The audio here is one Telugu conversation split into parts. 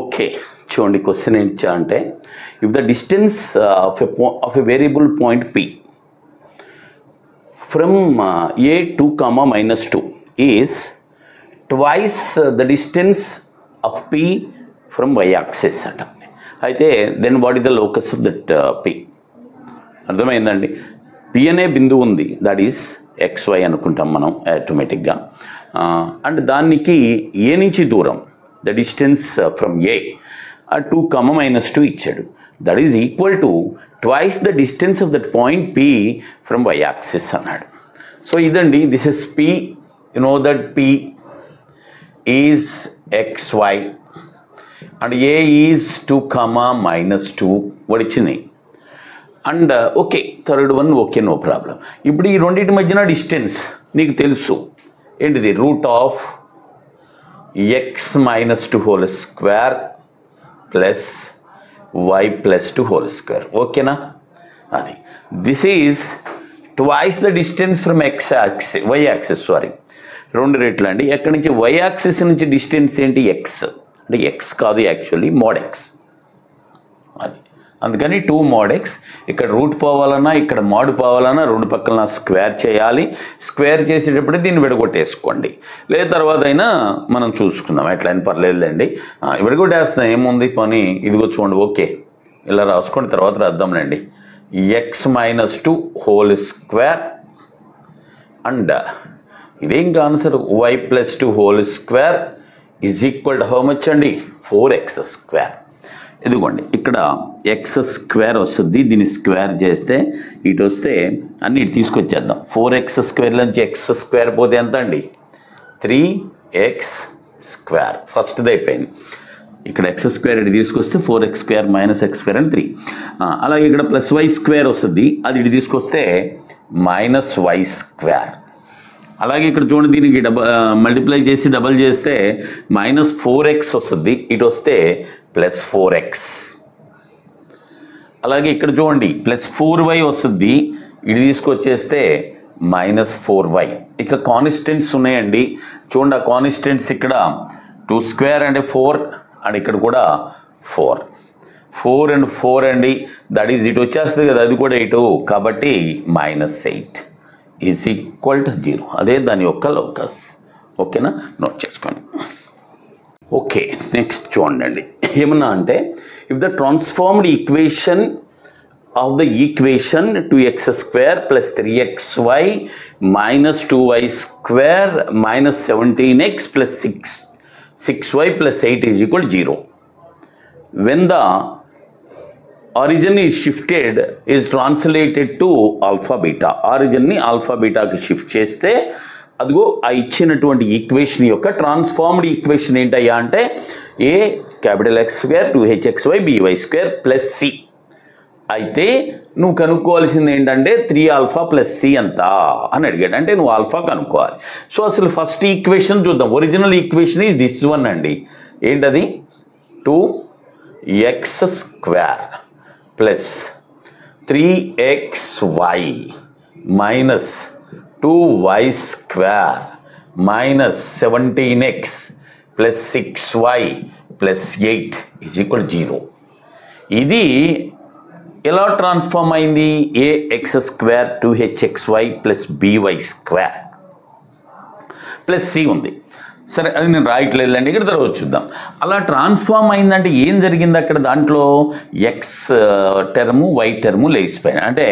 ఓకే చూడండి క్వశ్చన్ ఏంటా అంటే if the distance of a variable point p from a to comma minus 2 is twice the distance of p from y axis అంట. అయితే then what is the locus of that p అర్థమైందండి. p అనే బిందువు ఉంది, దట్ ఈస్ xy అనుకుంటాం మనం ఆటోమేటిక్గా. అండ్ దానికి ఏ నుంచి దూరం the distance from A 2 comma minus 2 ఇచ్చాడు, that is equal to twice the distance of that point p from y axis అన్నాడు. సో ఇదండి, this is p, you know that p is xy and a is 2 comma minus 2 వడిచింది. And okay third one okay no problem. ఇప్పుడు ఈ రెండింటి మధ్యన డిస్టెన్స్ నీకు తెలుసు ఏంటిది, root of x minus 2 whole square plus y plus 2 whole square. ఓకేనా, అది this is twice the distance from x axis y axis, sorry రెండు రేట్లు అండి. ఎక్కడి నుంచి y యాక్సిస్ నుంచి డిస్టెన్స్ ఏంటి x, అంటే x కాదు యాక్చువల్లీ mod x, అది అందుకని 2 mod x. ఇక్కడ రూట్ పోవాలన్నా ఇక్కడ మాడ్ పోవాలన్నా రెండు పక్కన స్క్వేర్ చేయాలి. స్క్వేర్ చేసేటప్పుడు దీన్ని విడగొట్టేసుకోండి, లేదా తర్వాత అయినా మనం చూసుకుందాం, ఎట్లయినా పర్లేదులేండి. విడగొట్టేస్తాం ఏముంది పని, ఇదిగో చూడండి. ఓకే ఇలా రాసుకోండి, తర్వాత రాద్దాంలేండి. x minus 2 whole square and ఇదేం answer y plus 2 whole square is equal to how much అండి, 4x square. ఇదిగోండి ఇక్కడ ఎక్స్ స్క్వేర్ వస్తుంది, దీన్ని స్క్వేర్ చేస్తే ఇటు వస్తే అన్ని ఇటు తీసుకొచ్చేద్దాం. 4x స్క్వేర్ నుంచి ఎక్స్ స్క్వేర్ పోతే ఎంత అండి, 3x స్క్వేర్. ఫస్ట్ది అయిపోయింది. ఇక్కడ ఎక్స్ స్క్వేర్ ఇటు తీసుకొస్తే 4x square minus X square అని 3. అలాగే ఇక్కడ ప్లస్ వై స్క్వేర్ వస్తుంది, అది ఇటు తీసుకొస్తే మైనస్ వై స్క్వేర్. అలాగే ఇక్కడ చూడండి, దీనికి మల్టిప్లై చేసి డబల్ చేస్తే మైనస్ 4x వస్తుంది, ఇటు వస్తే ప్లస్ 4x. అలాగే ఇక్కడ చూడండి ప్లస్ 4y వస్తుంది, ఇటు తీసుకొచ్చేస్తే మైనస్ 4y. ఇక కాన్స్టెంట్స్ ఉన్నాయండి చూడండి, ఆ కాన్స్టెంట్స్ ఇక్కడ 2 స్క్వేర్ అంటే 4 అండ్ ఇక్కడ కూడా 4 అండ్ 4 అండి, దట్ ఈజ్ ఇటు వచ్చేస్తుంది కదా, అది కూడా ఇటు, కాబట్టి -8 ఈజ్ ఈక్వల్ టు 0. అదే దాని యొక్క లోకస్. ఓకేనా, నోట్ చేసుకోండి. ఓకే నెక్స్ట్ చూడండి ఏమన్నా అంటే if the transformed equation of the equation 2x square plus 3xy minus 2y square minus 17x plus 6y plus 8 is equal 0 when the origin is shifted is translated to alpha beta. ఆరిజిన్ని ఆల్ఫా బీటాకి షిఫ్ట్ చేస్తే అదిగో ఆ ఇచ్చినటువంటి ఈక్వేషన్ యొక్క ట్రాన్స్ఫార్మ్డ్ ఈక్వేషన్ ఏంటయ్యా అంటే A capital X square 2hxy by square plus C. అయితే నువ్వు కనుక్కోవాల్సింది ఏంటంటే 3α ప్లస్ సి ఎంత అని అడిగాడు, అంటే నువ్వు ఆల్ఫా కనుక్కోవాలి. సో అసలు ఫస్ట్ ఈక్వేషన్ చూద్దాం. Original equation is this one అండి, ఏంటది 2x square plus 3xy minus 2y square minus 17x plus 6y plus 8 is equal 0. ఇది ఎలా ట్రాన్స్ఫార్మ్ అయింది, ax square 2hxy plus by square plus C ఉంది. సరే అది నేను రాయట్లేదులేండి, ఇక్కడ తర్వాత చూద్దాం. అలా ట్రాన్స్ఫార్మ్ అయిందంటే ఏం జరిగింది అక్కడ, దాంట్లో ఎక్స్ టర్ము వై టర్ము లేచిపోయినాయి, అంటే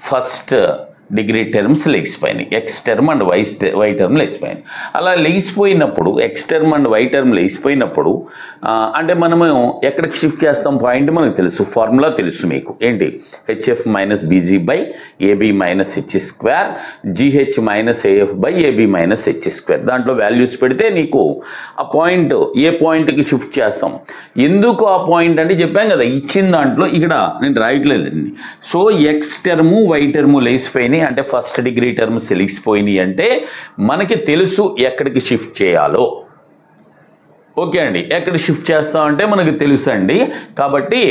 ఫస్ట్ డిగ్రీ టర్మ్స్ లేచిపోయినాయి, X term and Y term లేచిపోయినాయి. అలా లేచిపోయినప్పుడు X term and Y term లేచిపోయినప్పుడు అంటే మనము ఎక్కడికి షిఫ్ట్ చేస్తాం పాయింట్ మనకు తెలుసు, ఫార్ములా తెలుసు మీకు ఏంటి, hf minus bg by AB minus H square gh minus AF by AB minus H square. దాంట్లో వాల్యూస్ పెడితే నీకు ఆ పాయింట్ ఏ పాయింట్కి షిఫ్ట్ చేస్తాం. ఎందుకు ఆ పాయింట్ అంటే చెప్పాం కదా, ఇచ్చిన దాంట్లో ఇక్కడ నేను రాయట్లేదండి. So X term Y term లేచిపోయినాయి, అంటే ఫస్ట్ డిగ్రీ టర్మ్స్ తెలిసిపోయినాయి అంటే మనకి తెలుసు ఎక్కడికి షిఫ్ట్ చేయాలో. ఓకే అండి, ఎక్కడ షిఫ్ట్ చేస్తామంటే మనకు తెలుసు అండి, కాబట్టి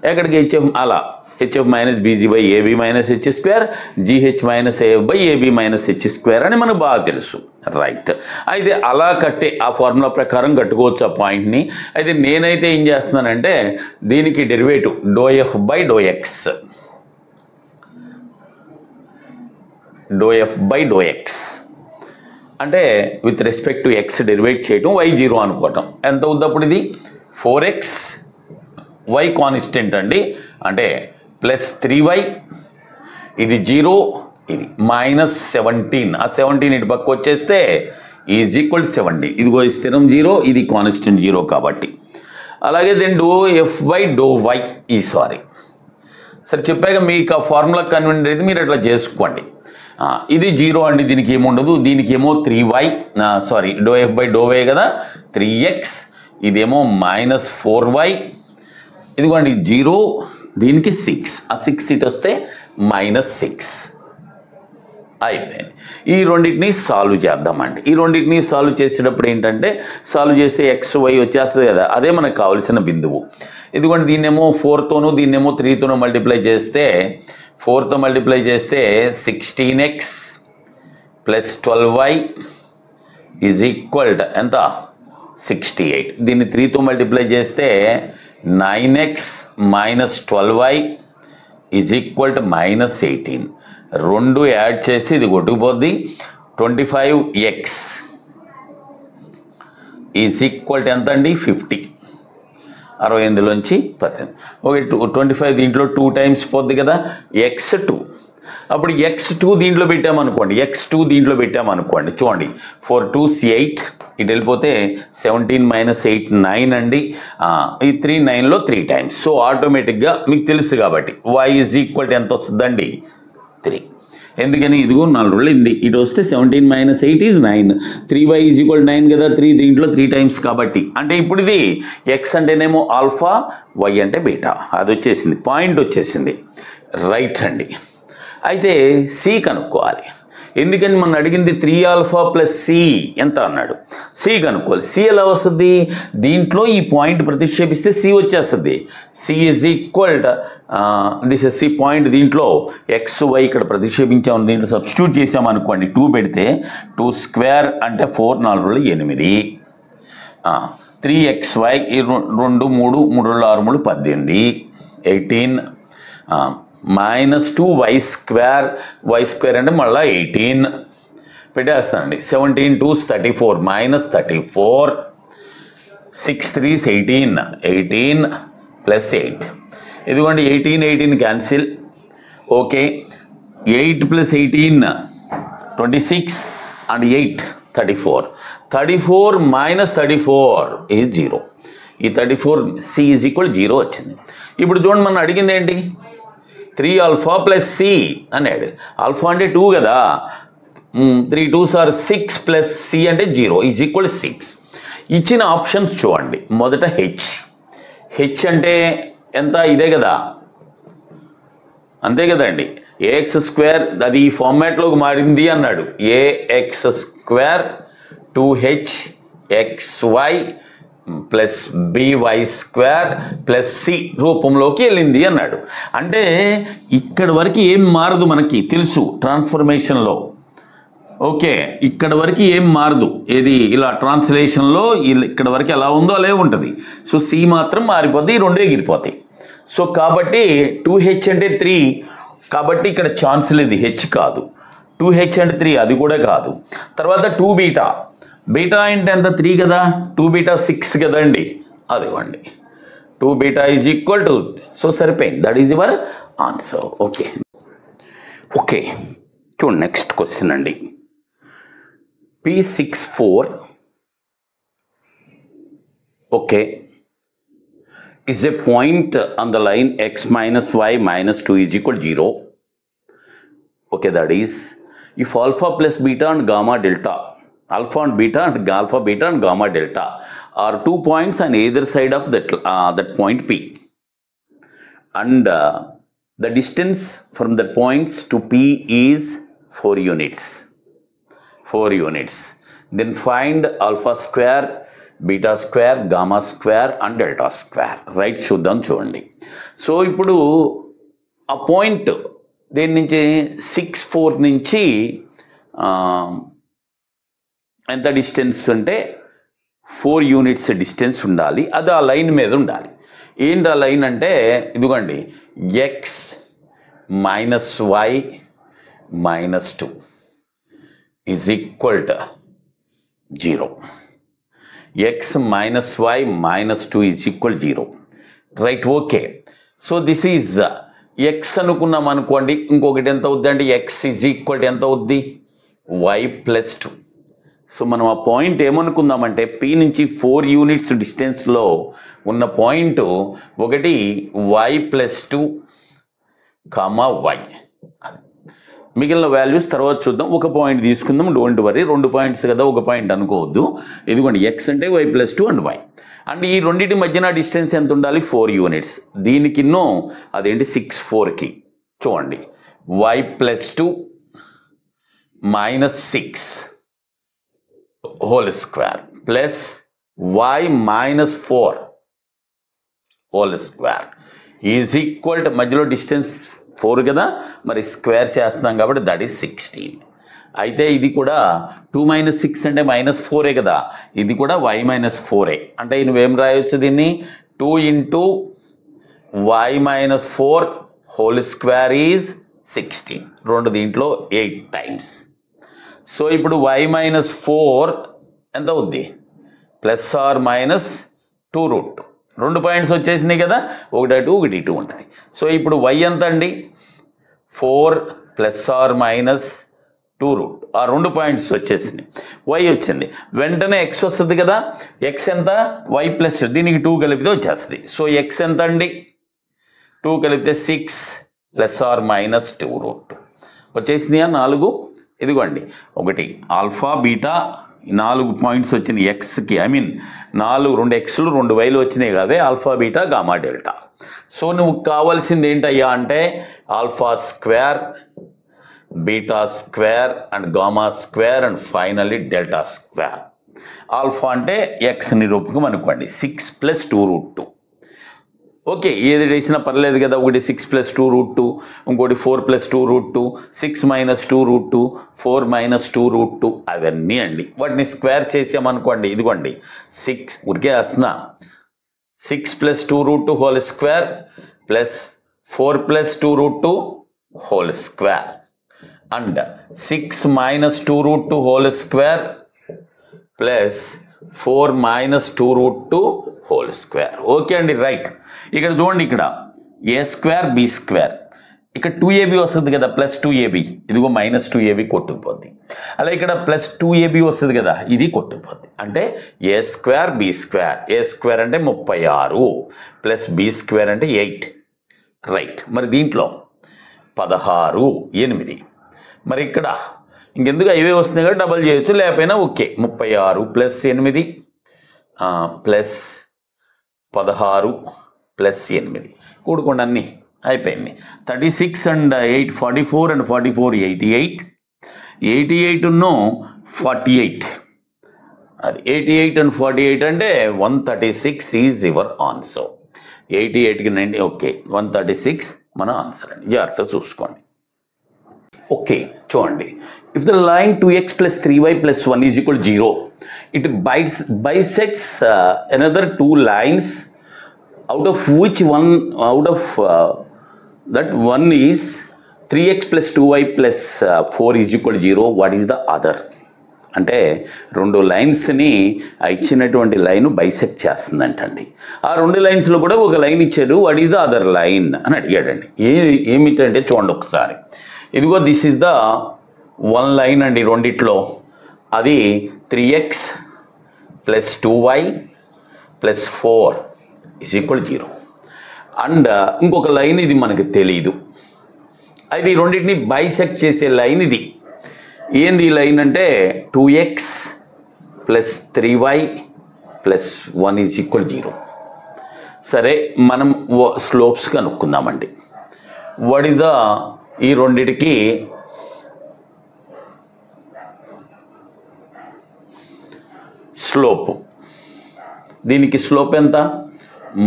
ఎక్కడికి హెచ్ఎఫ్ అలా HF minus BG by AB minus H square GH minus AF by AB minus H square అని మనకు బాగా తెలుసు. రైట్. అయితే అలా కట్టే ఆ ఫార్ములా ప్రకారం కట్టుకోవచ్చు ఆ పాయింట్ని. అయితే నేనైతే ఏం చేస్తున్నానంటే దీనికి డెరివేటివ్ ∂f/∂x అంటే విత్ రెస్పెక్ట్ టు ఎక్స్ డెరివేట్ చేయటం, y 0 అనుకోవటం. ఎంత అవుద్దప్పుడు ఇది 4x, y కాన్స్టెంట్ అండి, అంటే ప్లస్ 3y, ఇది 0, ఇది -17. ఆ 17 ఇటు పక్క వచ్చేస్తే ఈజ్ ఈక్వల్ 70. ఇదిగో స్థిరం 0, ఇది కాన్స్టెంట్ 0 కాబట్టి. అలాగే దెన్ ∂f/∂y సరే చెప్పాక మీకు ఆ ఫార్ములా కన్వెంట్ అయితే మీరు అట్లా చేసుకోండి. ఇది 0 అండి, దీనికి ఏముండదు. దీనికి ఏమో 3y ∂f/∂y కదా 3x, ఇదేమో -4y, ఇదిగోండి 0, దీనికి 6, ఆ 6 ఇటు వస్తే -6 అయిపోయింది. ఈ రెండింటిని సాల్వ్ చేద్దామండి. ఈ రెండింటిని సాల్వ్ చేసేటప్పుడు ఏంటంటే సాల్వ్ చేస్తే xy వచ్చేస్తుంది కదా, అదే మనకు కావాల్సిన బిందువు. ఇదిగోండి దీన్నేమో 4తోనూ దీన్నేమో 3తోనూ మల్టిప్లై చేస్తే 4తో మల్టిప్లై చేస్తే 16x plus 12y is equal to ఎంత 68. దీన్ని 3తో మల్టిప్లై చేస్తే 9x minus 12y is equal to -18. రెండు యాడ్ చేసి ఇది కొట్టుకుపోద్ది 25x ఈజ్ ఈక్వల్ టు ఎంత అండి 50. 68లోంచి 18. ఓకే 25 దీంట్లో 2 టైమ్స్ పోద్ది కదా x2. అప్పుడు x2 దీంట్లో పెట్టామనుకోండి, చూడండి 4 2s 8, ఇటు వెళ్ళిపోతే 17 - 8 9 అండి. ఈ 3 9లో 3 టైమ్స్. సో ఆటోమేటిక్గా మీకు తెలుసు కాబట్టి y ఈజ్ ఈక్వల్ టు ఎంత వస్తుందండి 3. ఎందుకని ఇదిగో 4 రోజులు అయింది, ఇటు వస్తే 17 - 8 ఈజ్ 9, 3y ఈజ్ ఈక్వల్ 9 కదా, 3 దీంట్లో 3 టైమ్స్ కాబట్టి. అంటే ఇప్పుడు ఇది x అంటేనేమో ఆల్ఫా, y అంటే బీటా, అది వచ్చేసింది, పాయింట్ వచ్చేసింది. రైట్ అండి. అయితే c కనుక్కోవాలి. ఎందుకని మనం అడిగింది 3α + c ఎంత అన్నాడు, c కనుక్కోవాలి. c ఎలా వస్తుంది, దీంట్లో ఈ పాయింట్ ప్రతిక్షేపిస్తే c వచ్చేస్తుంది. c is equal this C point, దీంట్లో xy ఇక్కడ ప్రతిక్షేపించాము, దీంట్లో సబ్స్టిట్యూట్ చేసామనుకోండి, 2 పెడితే 2 స్క్వేర్ అంటే 4 4 8, 3xy 2 3 3 6 18, 18 -2y square, y square అంటే మళ్ళీ 18 పెట్టేస్తానండి. 17 2s 34 -34, 6 3s 18, 18 + 8. ఇదిగోండి 18 18 క్యాన్సిల్. Okay 8 + 18 26 and 8 34, 34 - 34 is 0. ఈ 34 c ఈజ్ ఈక్వల్ 0 వచ్చింది. ఇప్పుడు చూడండి మనం అడిగింది ఏంటి, 3α + c అన్నాడు. ఆల్ఫా అంటే 2 కదా, 3 2s are 6 + c అంటే 0 ఈజ్ ఈక్వల్ 6. ఇచ్చిన ఆప్షన్స్ చూడండి. మొదట హెచ్ అంటే ఎంత, ఇదే కదా, అంతే కదండి. ax², అది ఈ ఫార్మాట్లోకి మారింది అన్నాడు. ax² 2hxy + by² + c రూపంలోకి వెళ్ళింది అన్నాడు. అంటే ఇక్కడ వరకు ఏం మారదు, మనకి తెలుసు ట్రాన్స్ఫర్మేషన్లో. ఓకే ఇక్కడ వరకు ఏం మారదు, ఏది ఇలా ట్రాన్స్లేషన్లో ఇక్కడ వరకు ఎలా ఉందో అలాగే ఉంటుంది. సో c మాత్రం మారిపోద్ది, ఈ రెండే ఎగిరిపోతాయి. సో కాబట్టి 2h అంటే 3 కాబట్టి ఇక్కడ ఛాన్స్ లేదు, h కాదు. 2h అంటే 3 అది కూడా కాదు. తర్వాత 2β, బీటా అంటే ఎంత 3 కదా, 2β 6 కదండి, అదివ్వండి 2β ఈజ్ ఈక్వల్ టు, సో సరిపోయింది, that is your answer. Okay okay చూడండి నెక్స్ట్ క్వశ్చన్ అండి. P64 okay is a point on the line x - y - 2 is equal to 0. Okay, that is if alpha plus beta and gamma delta, alpha beta and gamma delta are 2 points on either side of that point P, and the distance from the points to P is 4 units. Then find alpha square, beta square, gamma square and delta square. Right చూద్దాం చూడండి. సో ఇప్పుడు ఆ పాయింట్ దీని నుంచి 64 నుంచి ఎంత డిస్టెన్స్ అంటే 4 యూనిట్స్ డిస్టెన్స్ ఉండాలి. అది ఆ లైన్ మీద ఉండాలి. ఏంటి ఆ లైన్ అంటే ఇదిగోండి, X minus Y minus 2 is equal to 0. X minus Y minus 2 is equal 0. Right, okay. So this is X అనుకున్నాం అనుకోండి. ఇంకొకటి ఎంత అవుద్ది అంటే ఎక్స్ ఈజ్ ఈక్వల్ టు ఎంత అవుద్ది, వై ప్లస్ 2. సో మనం ఆ పాయింట్ ఏమనుకుందామంటే పి నుంచి 4 యూనిట్స్ డిస్టెన్స్లో ఉన్న పాయింట్ ఒకటి వై ప్లస్ 2 కామా వై. మిగిలిన వాల్యూస్ తర్వాత చూద్దాం. ఒక పాయింట్ తీసుకుందాం, డోంట్ వరీ. 2 పాయింట్స్ కదా, ఒక పాయింట్ అనుకోవద్దు. ఇదిగోండి, ఎక్స్ అంటే Y plus 2 and Y. And ఈ రెండింటి మధ్యన డిస్టెన్స్ ఎంత ఉండాలి, 4 యూనిట్స్. దీనికిన్నో అదేంటి 6 4కి చూడండి, Y plus 2 minus 6 whole square plus Y minus 4 whole square is equal to, మధ్యలో డిస్టెన్స్ 4 కదా, మరి స్క్వేర్ చేస్తున్నాం కాబట్టి దట్ ఈస్ 16. అయితే ఇది కూడా 2 మైనస్ 6 అంటే మైనస్ 4 కదా, ఇది కూడా y మైనస్ 4. అంటే నువ్వేం రాయొచ్చు దీన్ని, 2 into y minus 4 whole square is 16. రెండు దీంట్లో 8 టైమ్స్. సో ఇప్పుడు y మైనస్ 4 ఎంత అవుద్ది, ప్లస్ ఆర్ మైనస్ 2√2. 2 పాయింట్స్ వచ్చేసినాయి కదా, ఒకటి అటు ఒకటి ఇటు ఉంటుంది. సో ఇప్పుడు y ఎంత అండి, 4 ప్లస్ ఆర్ మైనస్ 2√2. ఆ 2 పాయింట్స్ వచ్చేసినాయి. y వచ్చింది, వెంటనే x వస్తుంది కదా. x ఎంత, y ప్లస్ దీనికి 2 కలిపితే వచ్చేస్తుంది. సో x ఎంత అండి, 2 కలిపితే 6 ప్లస్ ఆర్ మైనస్ 2√2 వచ్చేసినాయా 4. ఇదిగోండి, ఒకటి ఆల్ఫా బీటా 4 పాయింట్స్ వచ్చినాయి ఎక్స్కి. ఐ మీన్ 2 ఎక్స్లు 2 వైలు వచ్చినాయి కదా, alpha beta gamma delta. So నువ్వు కావాల్సింది ఏంటయ్యా అంటే alpha square, beta square and gamma square and finally delta square. Alpha అంటే ఎక్స్ నిరూపకం అనుకోండి, 6 ప్లస్ 2√2. ఓకే, ఏది వేసినా పర్లేదు కదా. ఒకటి 6 ప్లస్ 2√2, ఇంకోటి 4 ప్లస్ 2√2, 6 మైనస్ 2√2, 4 మైనస్ 2√2, అవన్నీ అండి. వాటిని స్క్వేర్ చేసామనుకోండి, ఇదిగోండి 6 ఉరికే వస్తున్నా, 6 plus 2√2 whole square plus 4 plus 2√2 whole square and 6 minus 2√2 whole square plus 4 minus 2√2 whole square. Okay అండి, రైట్. ఇక్కడ చూడండి, ఇక్కడ ఏ స్క్వేర్ బి స్క్వేర్, ఇక్కడ 2ab వస్తుంది కదా, ప్లస్ 2ab, ఇదిగో మైనస్ 2ab కొట్టుకుపోద్ది. అలా ఇక్కడ ప్లస్ 2ab వస్తుంది కదా, ఇది కొట్టుకుపోద్ది. అంటే ఏ స్క్వేర్ బి స్క్వేర్, ఏ స్క్వేర్ అంటే 36 ప్లస్ బి స్క్వేర్ అంటే 8. రైట్, మరి దీంట్లో 16 8. మరి ఇక్కడ ఇంకెందుకు అవే వస్తున్నాయి కదా, డబల్ చేయొచ్చు, లేకపోయినా ఓకే. 36 ప్లస్ 8 ప్లస్ 16 ప్లస్ 8 కూడుకోండి, అన్నీ అయిపోయింది. 36 అండ్ 8 44 అండ్ 44 88, 88 48, అది 88 అండ్ 48 అంటే 136 ఈజ్ యువర్ ఆన్సర్. 88కి 90, ఓకే 136 మన ఆన్సర్ అండి. జాగ్రత్తగా చూసుకోండి. ఓకే, చూడండి, if the line 2x plus 3y plus 1 is equal 0, it bisects another 2 lines, out of that one is 3x plus 2y plus 4 is equal to 0. What is the other? అంటే 2 లైన్స్ని ఇచ్చినటువంటి లైన్ బైసెక్ట్ చేస్తుందంటండి. ఆ 2 లైన్స్లో కూడా ఒక లైన్ ఇచ్చారు, what is the other line అని అడిగాడండి. ఏమిటంటే చూడండి ఒకసారి, ఇదిగో దిస్ ఈజ్ ద 1 లైన్ అండి రెండిట్లో. అది 3x plus 2y plus 4 is equal 0. And ఇంకొక లైన్ ఇది మనకు తెలీదు, అది రెండింటిని బైసెక్ట్ చేసే లైన్ ఇది. ఏంది ఈ లైన్ అంటే 2x plus 3y plus 1 is equal 0. సరే, మనం స్లోప్స్ కనుక్కుందామండి. వాట్ ఈస్ ద, ఈ రెండిటికి స్లోప్, దీనికి స్లోప్ ఎంత,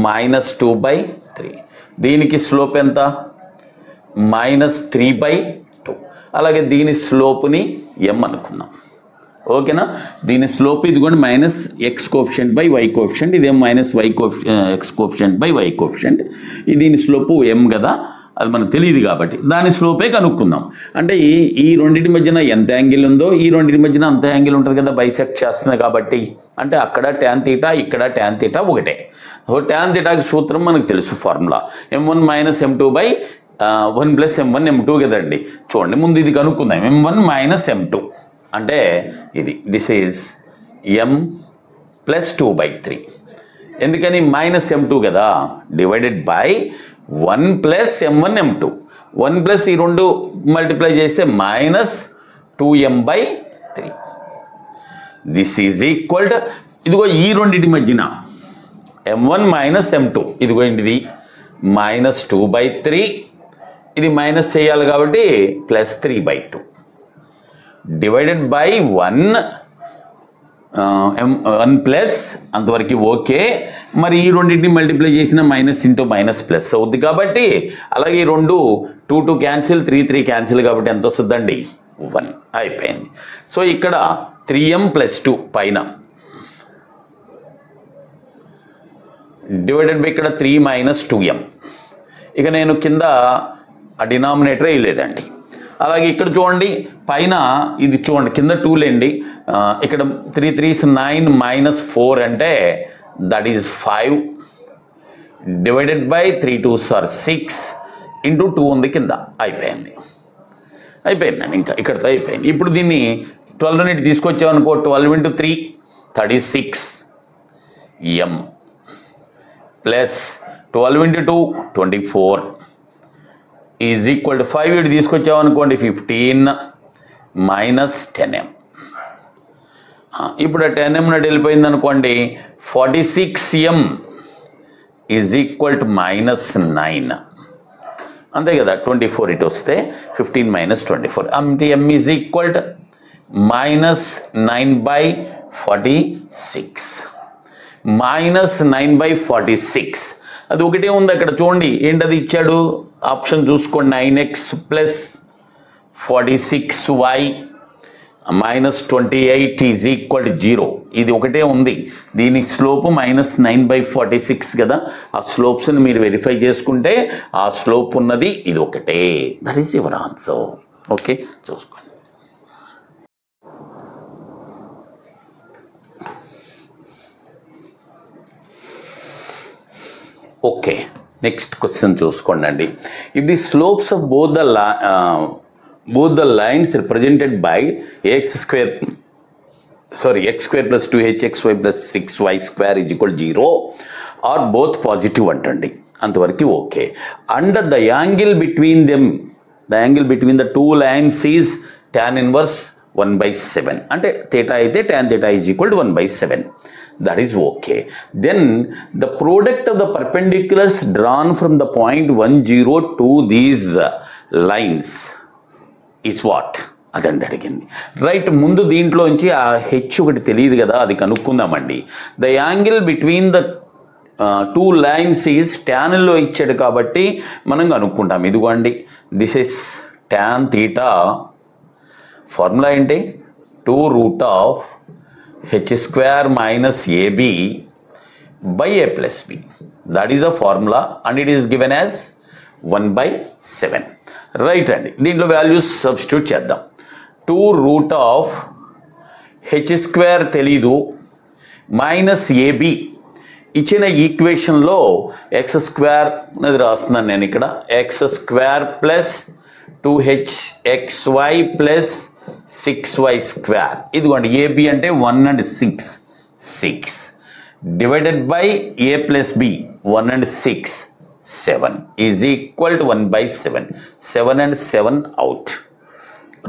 -2/3, దీనికి స్లోప్ ఎంత, -3/2. అలాగే దీని స్లోప్ని m అనుకుందాం. ఓకేనా. దీని స్లోప్ ఇదిగోండి minus X coefficient by Y coefficient, ఇదేం minus X coefficient by Y coefficient. దీని స్లోపు ఎం కదా, అది మనకు తెలియదు కాబట్టి దాని స్లోపే కనుక్కుందాం. అంటే ఈ రెండింటి మధ్యన ఎంత యాంగిల్ ఉందో ఈ రెండింటి మధ్యన అంత యాంగిల్ ఉంటుంది కదా, బైసెక్ట్ చేస్తుంది కాబట్టి. అంటే అక్కడ ట్యాన్ తీటా ఇక్కడ ట్యాన్ తీటా ఒకటే. సో ట్యాన్ తీటాకి సూత్రం మనకు తెలుసు, formula m1 minus m2 by 1 plus m1 m2 కదండి. చూడండి ముందు ఇది కనుక్కుందాం. m1 మైనస్ m2 అంటే ఇది దిస్ ఈజ్ m ప్లస్ 2/3. ఎందుకని మైనస్ m2 కదా, divided by 1 plus m1 m2. 1 plus ఈ రెండు మల్టిప్లై చేస్తే minus 2m/3. This is equal to ఇదిగో ఈ రెండింటి మధ్యన m1 మైనస్ m2 ఇదిగో ఇది మైనస్ 2/3, ఇది మైనస్ చేయాలి కాబట్టి ప్లస్ 3/2 డివైడెడ్ బై 1 ప్లస్ అంతవరకు ఓకే. మరి ఈ రెండింటిని మల్టిప్లై చేసిన మైనస్ ఇంటూ మైనస్ ప్లస్ అవుద్ది కాబట్టి, అలాగే ఈ రెండు 2 క్యాన్సిల్ 3 క్యాన్సిల్ కాబట్టి ఎంత వస్తుందండి 1 అయిపోయింది. సో ఇక్కడ 3m ప్లస్ 2 పైన డివైడెడ్ బై ఇక్కడ 3 మైనస్ 2m. ఇక నేను కింద ఆ డినామినేటర్ వేయలేదండి. అలాగే ఇక్కడ చూడండి పైన ఇది చూడండి కింద 2 లేండి, ఇక్కడ 3 3s 9 మైనస్ 4 అంటే that is 5 divided by 3 2s are 6 into 2 ఉంది కింద. అయిపోయిందండి, ఇంకా ఇక్కడతో అయిపోయింది. ఇప్పుడు దీన్ని 12 యూనిట్ తీసుకొచ్చామనుకో, 12 into 3 36 m plus 12 into 2 24 is equal to 5 ఇటు తీసుకొచ్చామనుకోండి 15 మైనస్ 10m. ఇప్పుడు 10m నటు వెళ్ళిపోయింది అనుకోండి 46m is equal to minus 9. అంతే కదా, 24 ఇటు వస్తే 15 మైనస్ 24 అంటే m is equal to minus 9/46 minus 9/46. అది ఒకటే ఉంది అక్కడ చూడండి, ఏంటది ఇచ్చాడు ఆప్షన్ చూసుకోండి. 9x plus 46y minus 28 is equal to 0. ఇది ఒకటే ఉంది, దీని స్లోప్ మైనస్ 9/46 కదా. ఆ స్లోప్స్ని మీరు వెరిఫై చేసుకుంటే ఆ స్లోప్ ఉన్నది ఇది ఒకటే. That is your answer. Okay, చూసుకోండి. ఓకే, నెక్స్ట్ క్వశ్చన్ చూసుకోండి. ఇది slopes of both the lines represented by x square plus 2hxy plus 6y square is equal to 0 are both positive అంటండి. అంతవరకు okay. And the angle between them, the angle between the 2 lines is tan inverse 1/7. అంటే theta అయితే tan theta is equal to 1/7. That is okay. Then the product of the perpendiculars drawn from the point 1 0 to these lines is what? అదండి అడిగింది. రైట్, ముందు దీంట్లోంచి ఆ హెచ్ ఒకటి తెలియదు కదా, అది కనుక్కుందామండి. The angle between the 2 lines is ట్యాన్లో ఇచ్చాడు కాబట్టి మనం కనుక్కుంటాం. ఇదిగోండి this is tan theta. Formula ఏంటి? 2√h² minus AB by A plus B. That is the formula and it is given as 1/7. Right అండి, దీంట్లో వాల్యూస్ సబ్స్టిట్యూట్ చేద్దాం. 2√h² తెలీదు మైనస్ AB ఇచ్చిన ఈక్వేషన్లో x² అనేది రాస్తున్నాను నేను ఇక్కడ. x² plus 2hxy plus 6y². ఇదిగోండి AB అంటే 1 and 6 divided by A plus B 1 and 6 7 is equal to 1/7. 7 and 7 out,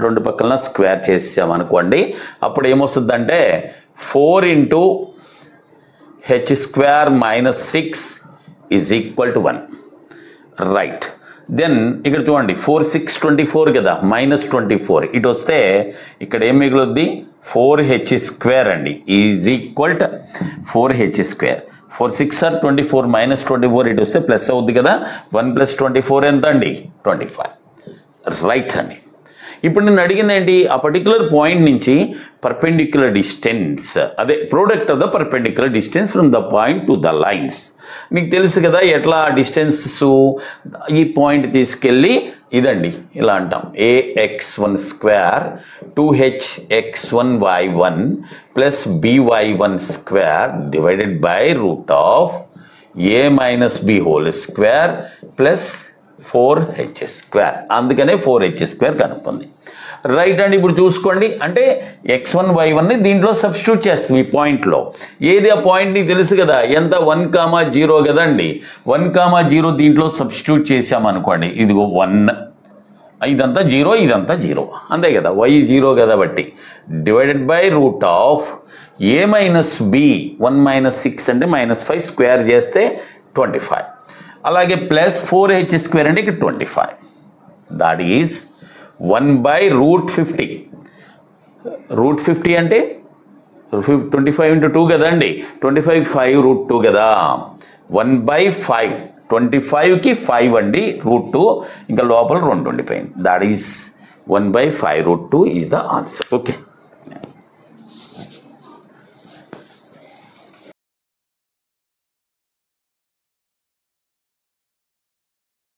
రెండు పక్కన స్క్వేర్ చేసామనుకోండి. అప్పుడు ఏమొస్తుందంటే 4 into h² minus 6 is equal to 1. Right, then ఇక్కడ చూడండి 4 6 24 కదా, మైనస్ 24 ఇటు వస్తే ఇక్కడ ఏం మిగులుద్ది 4h² అండి is equal to 4h². 4 6 are 24 minus 24 ఇటు వస్తే ప్లస్ అవుద్ది కదా. 1 + 24 ఎంత అండి 25. రైట్ అండి. ఇప్పుడు నేను అడిగింది ఏంటి, ఆ పర్టికులర్ పాయింట్ నుంచి పర్పెండిక్యులర్ డిస్టెన్స్, అదే product of the perpendicular distance from the point to the lines. మీకు తెలుసు కదా ఎట్లా డిస్టెన్స్, ఈ పాయింట్ తీసుకెళ్ళి ఇదండి ఇలా అంటాం, ax1 square 2hx1y1 plus by1 square divided by root of a minus b whole square plus 4h square. అందుకనే 4h స్క్వేర్ కనుక్కుంది. రైట్ అండి. ఇప్పుడు చూసుకోండి, అంటే x1 y1ని దీంట్లో సబ్స్టిట్యూట్ చేస్తుంది ఈ పాయింట్లో. ఏది ఆ పాయింట్ నీకు తెలుసు కదా, ఎంత 1,0 కదండి. 1,0 దీంట్లో సబ్స్టిట్యూట్ చేసామనుకోండి, ఇదిగో 1, ఇదంతా 0, ఇదంతా 0 అంతే కదా, y 0 కదా బట్టి divided by root of a minus b 1 minus 6 అంటే -5 స్క్వేర్ చేస్తే 25, అలాగే ప్లస్ 4h స్క్వేర్ అంటే ఇక్కడ 25. That is 1/√50. √50 అంటే 25 × 2 కదండి, 25 5√2 కదా, 1/5. 25కి 5 అండి √2, ఇంకా లోపల 2 ఉండిపోయింది. That is 1/5√2 is the answer. Okay.